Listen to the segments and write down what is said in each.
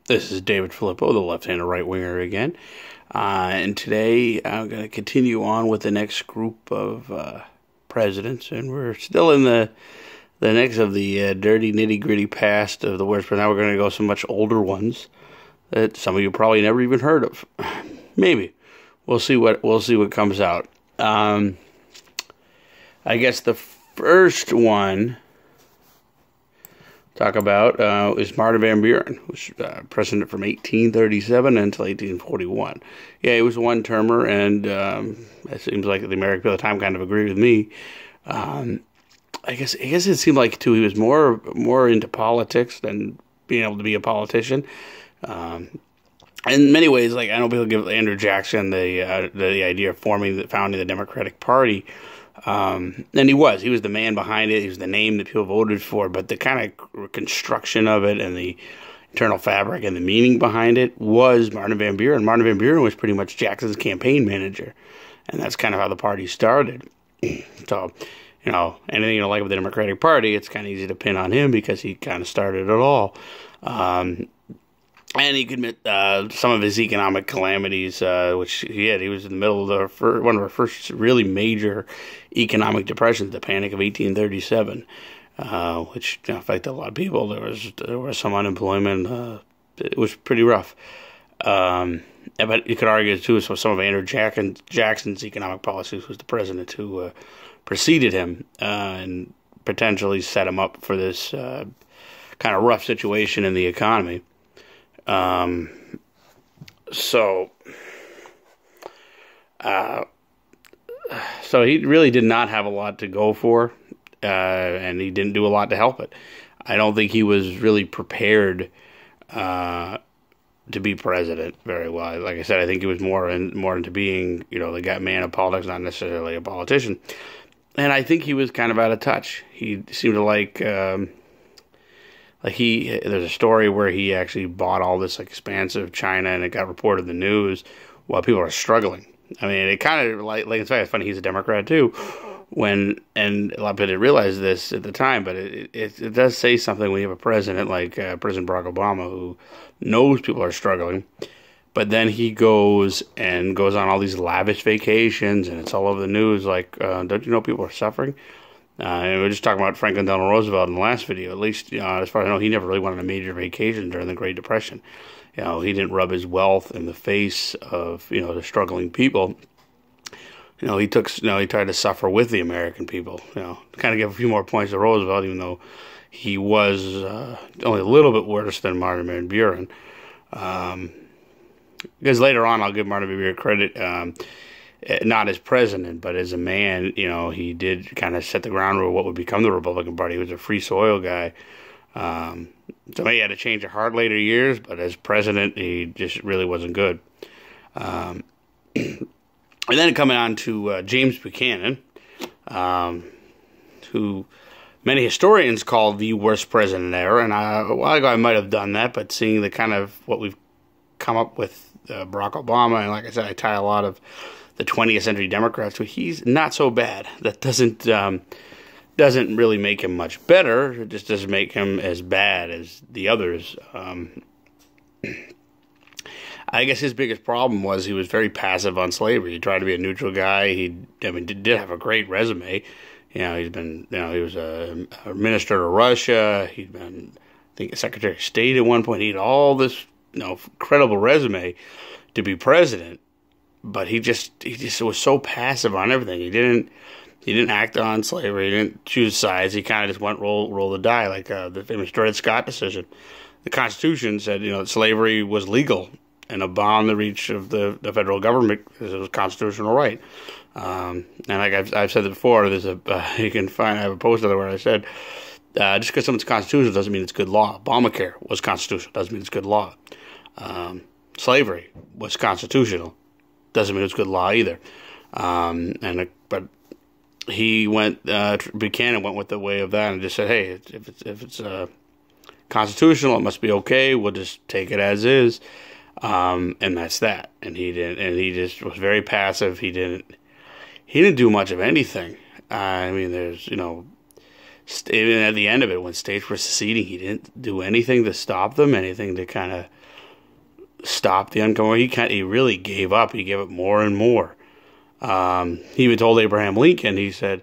This is David Filippo, the left-handed right-winger again. And today I'm going to continue on with the next group of presidents. And we're still in the next of the dirty, nitty-gritty past of the worst. But now we're going to go some much older ones that some of you probably never even heard of. Maybe. We'll see what comes out. I guess the first one talk about is Martin Van Buren, who was president from 1837 until 1841. Yeah, he was a one-termer, and it seems like the American people at the time kind of agree with me. I guess it seemed like too he was more into politics than being able to be a politician. In many ways, like I know people give Andrew Jackson the idea of founding the Democratic Party. And he was the man behind it. He was the name that people voted for, but the kind of construction of it and the internal fabric and the meaning behind it was Martin Van Buren. Martin Van Buren was pretty much Jackson's campaign manager, and that's kind of how the party started. So, anything you don't like with the Democratic Party, it's kind of easy to pin on him because he kind of started it all. And he could admit some of his economic calamities, which he had. He was in the middle of one of our first really major economic depressions, the Panic of 1837, which affected a lot of people. There was some unemployment. It was pretty rough. But you could argue, too, so some of Andrew Jackson's economic policies was the president who preceded him and potentially set him up for this kind of rough situation in the economy. So he really did not have a lot to go for, and he didn't do a lot to help it. I don't think he was really prepared to be president very well. Like I said, I think he was more into being, the man of politics, not necessarily a politician. And I think he was kind of out of touch. He seemed to like there's a story where he actually bought all this expansive China, and it got reported in the news while people are struggling. I mean, it kind of it's funny. He's a Democrat too, and a lot of people didn't realize this at the time, but it does say something when you have a president like President Barack Obama who knows people are struggling, but then he goes on all these lavish vacations, and it's all over the news. Like, don't you know people are suffering? And we're just talking about Franklin Delano Roosevelt in the last video. At least, as far as I know, he never really went on a major vacation during the Great Depression. He didn't rub his wealth in the face of, the struggling people. He tried to suffer with the American people. To kind of give a few more points to Roosevelt, even though he was only a little bit worse than Martin Van Buren. Because later on, I'll give Martin Van Buren credit. Not as president, but as a man, he did kind of set the ground rule what would become the Republican Party. He was a free soil guy. So he had to change of heart later years, but as president, he just really wasn't good. And then coming on to James Buchanan, who many historians call the worst president ever. And a while ago I might have done that, but seeing the kind of what we've come up with Barack Obama, and like I said, I tie a lot of the 20th century Democrats, so he's not so bad. That doesn't really make him much better. It just doesn't make him as bad as the others. I guess his biggest problem was he was very passive on slavery. He tried to be a neutral guy. He did have a great resume. He was a minister to Russia. He'd been, I think, a Secretary of State at one point. He had all this, incredible resume to be president. But he just was so passive on everything. He didn't act on slavery. He didn't choose sides. He kind of just went roll the die, like the famous Dred Scott decision. The Constitution said that slavery was legal and beyond the reach of the federal government because it was a constitutional right. And like I've said it before, there's you can find I have a post there where I said just because something's constitutional doesn't mean it's good law. Obamacare was constitutional, doesn't mean it's good law. Slavery was constitutional. Doesn't mean it's good law either. But Buchanan went with the way of that and just said, hey, if it's constitutional, it must be okay. We'll just take it as is, and that's that. And he just was very passive. He didn't do much of anything. I mean, there's even at the end of it when states were seceding, he didn't do anything to stop them, anything to kind of stop the oncoming. He really gave up. He gave up more and more. He even told Abraham Lincoln, he said,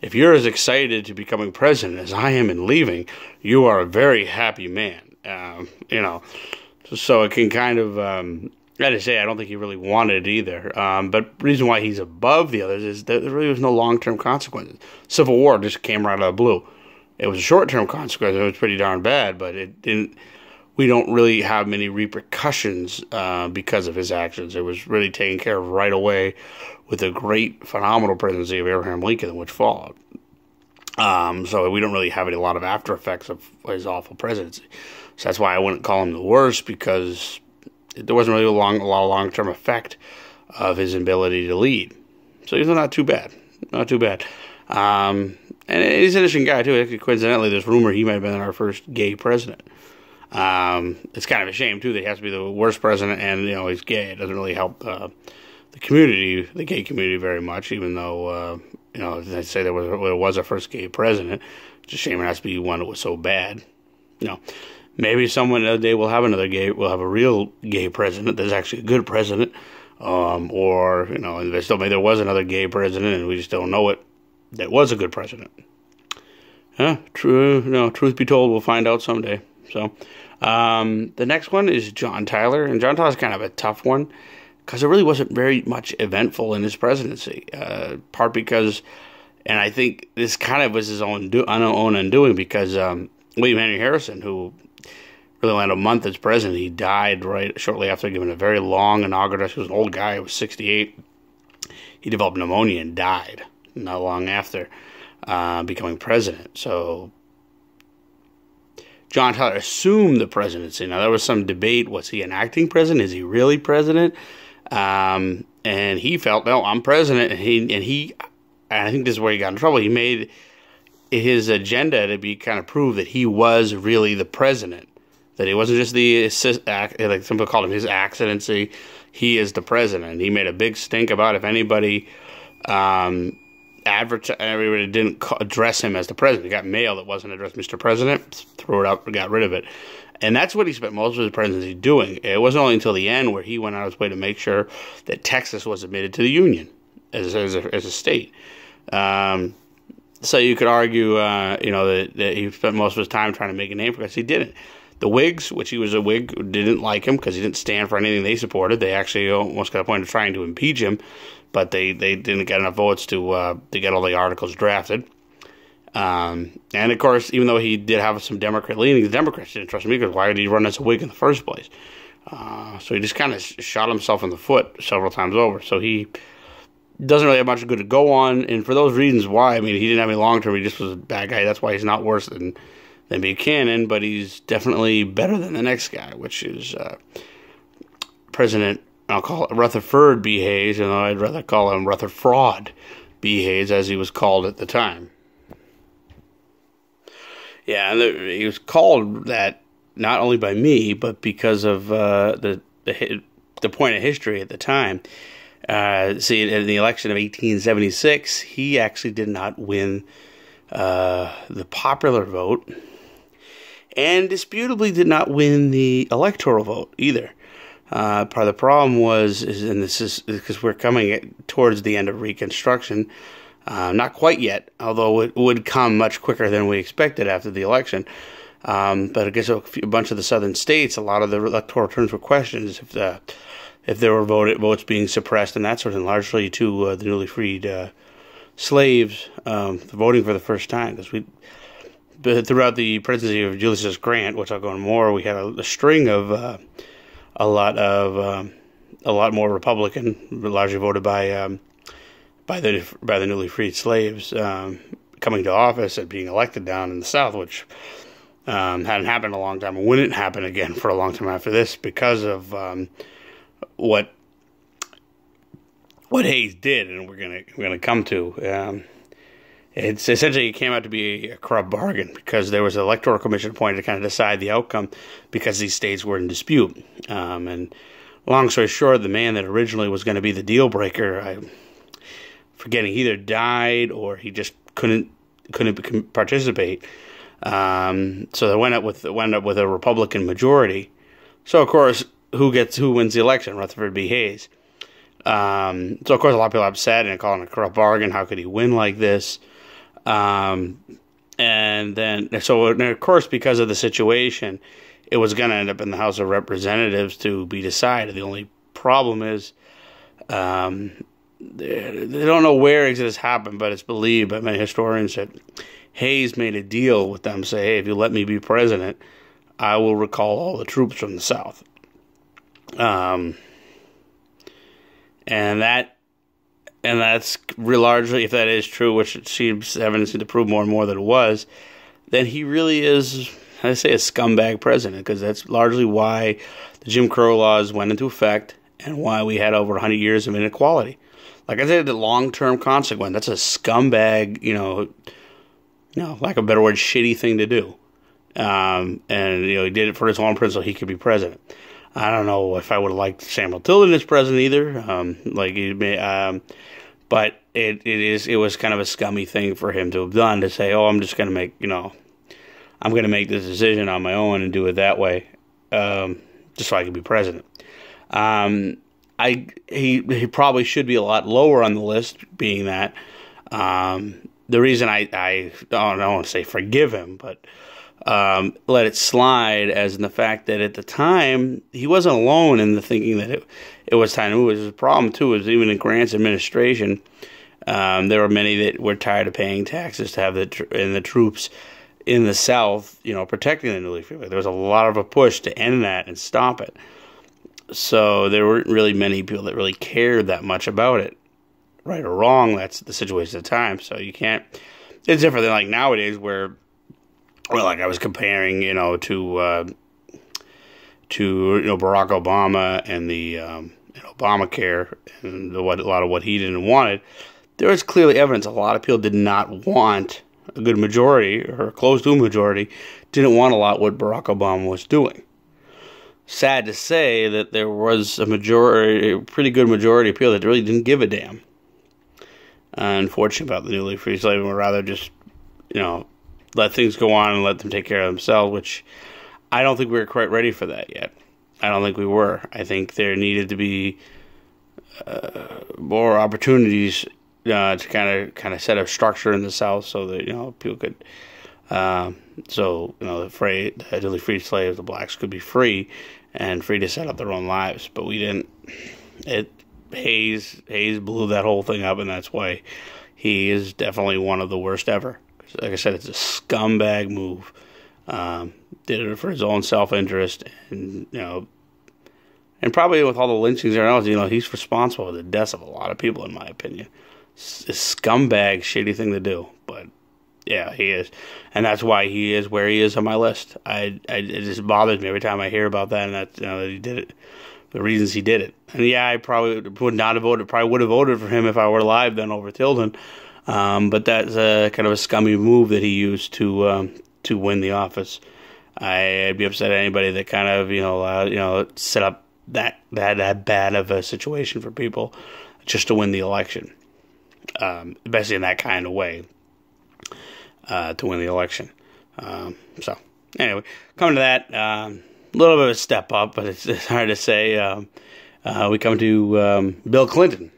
"If you're as excited to becoming president as I am in leaving, you are a very happy man." You know, so it can kind of, I had to say, I don't think he really wanted it either. But the reason why he's above the others is that there really was no long-term consequences. Civil War just came right out of the blue. It was a short-term consequence. It was pretty darn bad, but it didn't. We don't really have many repercussions because of his actions. It was really taken care of right away with the great, phenomenal presidency of Abraham Lincoln, which followed. So we don't really have a lot of after effects of his awful presidency. So that's why I wouldn't call him the worst, because there wasn't really a lot of long-term effect of his ability to lead. So he's not too bad. Not too bad. And he's an interesting guy, too. Actually, coincidentally, there's rumor he might have been our first gay president. It's kind of a shame, too, that he has to be the worst president and, he's gay. It doesn't really help the community, the gay community, very much, even though, I'd say there was a first gay president. It's a shame it has to be one that was so bad. Maybe someone other day we'll have a real gay president that's actually a good president. Or, maybe there was another gay president and we just don't know it. That was a good president. Truth be told, we'll find out someday. So, the next one is John Tyler. And John Tyler's kind of a tough one, because it really wasn't very much eventful in his presidency. Part because, and I think this kind of was his own undoing, because William Henry Harrison, who really only had a month as president, he died right shortly after giving a very long inaugural address. He was an old guy. He was 68. He developed pneumonia and died not long after becoming president. So John Tyler assumed the presidency. Now, there was some debate. Was he an acting president? Is he really president? And he felt, no, I'm president. And I think this is where he got in trouble. He made his agenda to be kind of prove that he was really the president. That he wasn't just like some people called him his accidency. He is the president. He made a big stink about if anybody everybody didn't address him as the president. He got mail that wasn't addressed Mr. President, threw it out, got rid of it. And that's what he spent most of his presidency doing. It wasn't only until the end where he went out of his way to make sure that Texas was admitted to the Union as a state. So you could argue, that he spent most of his time trying to make a name for us. He didn't. The Whigs, which he was a Whig, didn't like him because he didn't stand for anything they supported. They actually almost got to the point of trying to impeach him, but they didn't get enough votes to get all the articles drafted. And of course, even though he did have some Democrat leanings, the Democrats didn't trust him because why did he run as a Whig in the first place? So he just kind of shot himself in the foot several times over. So he doesn't really have much good to go on. And for those reasons why, I mean, he didn't have any long term. He just was a bad guy. That's why he's not worse than Buchanan, but he's definitely better than the next guy, which is President, I'll call it Rutherford B. Hayes, and I'd rather call him Rutherfraud B. Hayes, as he was called at the time. Yeah, and he was called that not only by me, but because of the point of history at the time. See, in the election of 1876, he actually did not win the popular vote, and disputably did not win the electoral vote either. Part of the problem and this is because we're coming towards the end of Reconstruction, not quite yet, although it would come much quicker than we expected after the election. But I guess a bunch of the southern states, a lot of the electoral terms were questioned if there were votes being suppressed and that sort of thing, largely to the newly freed slaves voting for the first time, because throughout the presidency of Ulysses Grant, which I'll go into more, we had a string of a lot more Republican, largely voted by the newly freed slaves coming to office and being elected down in the South, which hadn't happened in a long time and wouldn't happen again for a long time after this because of what Hayes did, and we're gonna come to. It's essentially, it came out to be a corrupt bargain because there was an electoral commission appointed to kind of decide the outcome because these states were in dispute. And long story short, the man that originally was going to be the deal breaker, I'm forgetting, he either died or he just couldn't participate. So they went up with a Republican majority. So of course, who wins the election, Rutherford B. Hayes. So of course a lot of people are upset and calling it a corrupt bargain. How could he win like this? And of course, because of the situation, it was going to end up in the House of Representatives to be decided. The only problem is, they don't know where exactly this happened, but it's believed by many historians that Hayes made a deal with them, say, hey, if you let me be president, I will recall all the troops from the South. And that's largely, if that is true, which it seems evidence to prove more and more that it was, then he really is, I say, a scumbag president, because that's largely why the Jim Crow laws went into effect and why we had over 100 years of inequality. Like I said, the long-term consequence, that's a scumbag, lack of a better word, shitty thing to do. And, he did it for his own principle, he could be president. I don't know if I would have liked Samuel Tilden as president either. But it was kind of a scummy thing for him to have done, to say, oh, I'm just going to make, I'm going to make this decision on my own and do it that way, just so I can be president. He probably should be a lot lower on the list, being that the reason I don't want to say forgive him, but let it slide, as in the fact that at the time he wasn't alone in the thinking that it was time to move. It was a problem too. Is even in Grant's administration, there were many that were tired of paying taxes to have the troops in the South, protecting the newly freed. There was a lot of a push to end that and stop it. So there weren't really many people that really cared that much about it, right or wrong. That's the situation at the time. So you can't. It's different than like nowadays, where, well, like I was comparing, to Barack Obama and the Obamacare and a lot of what he didn't wanted. There was clearly evidence a lot of people did not want, a good majority or close to a majority didn't want a lot what Barack Obama was doing. Sad to say that there was a pretty good majority of people that really didn't give a damn. Unfortunately about the newly free slaves, would rather just, let things go on and let them take care of themselves, which I don't think we were quite ready for that yet. I don't think we were. I think there needed to be more opportunities to kind of set a structure in the South so that people could, the newly freed slaves, the blacks, could be free and free to set up their own lives. But we didn't. Hayes blew that whole thing up, and that's why he is definitely one of the worst ever. Like I said, it's a scumbag move. Did it for his own self-interest, and and probably with all the lynchings and everything else, he's responsible for the deaths of a lot of people, in my opinion. It's a scumbag, shitty thing to do, but yeah, he is, and that's why he is where he is on my list. It just bothers me every time I hear about that, and that that he did it, the reasons he did it. And yeah, I probably would not have voted. Probably would have voted for him if I were alive then over Tilden. But that's a kind of a scummy move that he used to win the office. I'd be upset at anybody that kind of set up that bad of a situation for people just to win the election, especially in that kind of way, to win the election. So anyway, coming to that, a little bit of a step up, but it's hard to say. We come to Bill Clinton.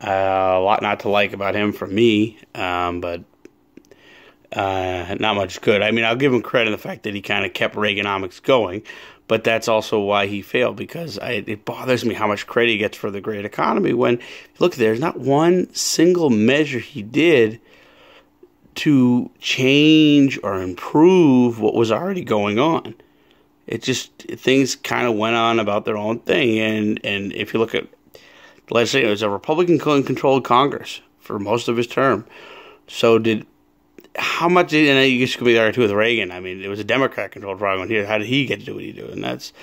A lot not to like about him from me, but not much good. I mean, I'll give him credit in the fact that he kind of kept Reaganomics going, but that's also why he failed, because it bothers me how much credit he gets for the great economy when, look, there's not one single measure he did to change or improve what was already going on. It just, things kind of went on about their own thing, and if you look at, let's say it was a Republican-controlled Congress for most of his term. So how much, and you could be there too with Reagan. I mean, it was a Democrat-controlled program here. How did he get to do what he did? And that's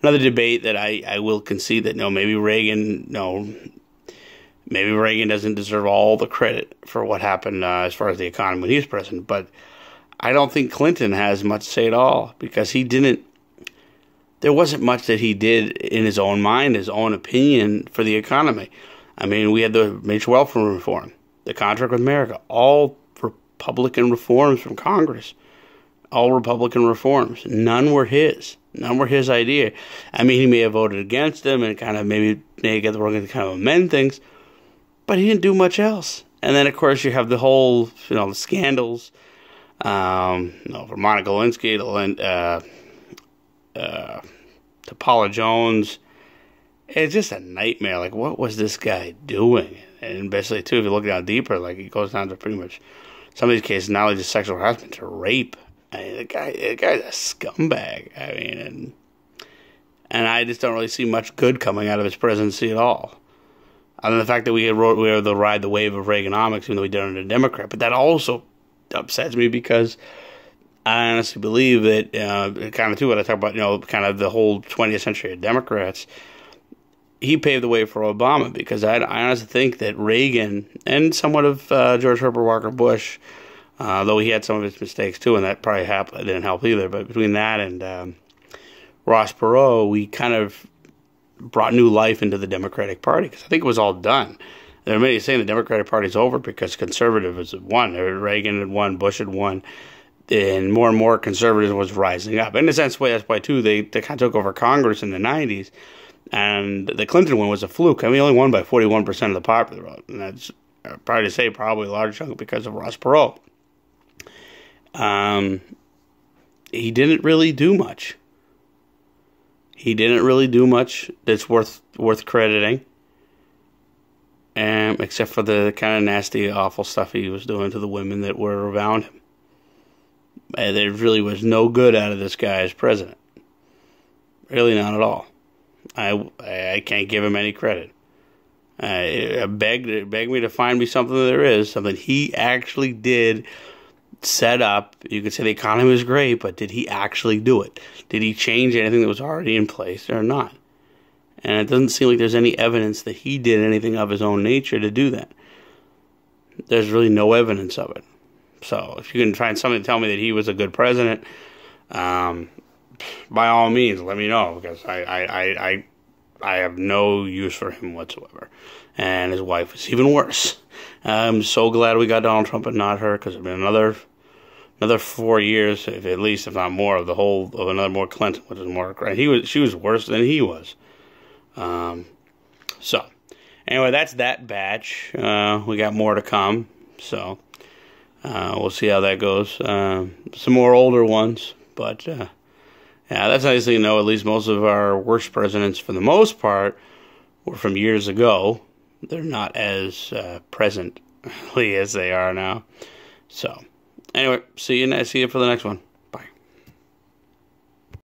another debate that I will concede that, maybe Reagan doesn't deserve all the credit for what happened as far as the economy when he was president. But I don't think Clinton has much to say at all, because there wasn't much that he did in his own mind, his own opinion for the economy. I mean, we had the major welfare reform, the contract with America, all Republican reforms from Congress, all Republican reforms. None were his. None were his idea. I mean, he may have voted against them and kind of maybe get the wrong to kind of amend things, but he didn't do much else. And then, of course, you have the whole, the scandals. From Monica Lewinsky to Paula Jones. It's just a nightmare. Like, what was this guy doing? And basically, too, if you look down deeper, like, it goes down to pretty much some of these cases, not only just sexual harassment, to rape. I mean, the guy's a scumbag. I mean, and I just don't really see much good coming out of his presidency at all. Other than the fact that we were to ride the wave of Reaganomics, even though we did it under a Democrat. But that also upsets me because I honestly believe that, kind of too, what I talk about, kind of the whole 20th century of Democrats, he paved the way for Obama, because I honestly think that Reagan and somewhat of George Herbert Walker Bush, though he had some of his mistakes too, and that probably didn't help either, but between that and Ross Perot, we kind of brought new life into the Democratic Party, because I think it was all done. There are many saying the Democratic Party's over because conservatives had won. Reagan had won, Bush had won, and more conservatism was rising up. In a sense, that's why too, they kind of took over Congress in the 90s, and the Clinton one was a fluke. I mean, he only won by 41% of the popular vote, and that's probably to say probably a large chunk because of Ross Perot. He didn't really do much. He didn't really do much that's worth crediting. Except for the kind of nasty, awful stuff he was doing to the women that were around him. There really was no good out of this guy as president. Really not at all. I can't give him any credit. Beg me to find me something that there is, something he actually did set up. You could say the economy was great, but did he actually do it? Did he change anything that was already in place or not? And it doesn't seem like there's any evidence that he did anything of his own nature to do that. There's really no evidence of it. So if you can find something to tell me that he was a good president, by all means, let me know, because I have no use for him whatsoever. And his wife is even worse. I'm so glad we got Donald Trump and not her, because it's been another 4 years, at least, if not more, of another more Clinton, which is more. She was worse than he was. So anyway, that's that batch. We got more to come, so we'll see how that goes. Some more older ones, but yeah, that's nice to know. At least most of our worst presidents, for the most part, were from years ago. They're not as presently as they are now. So anyway, see you for the next one.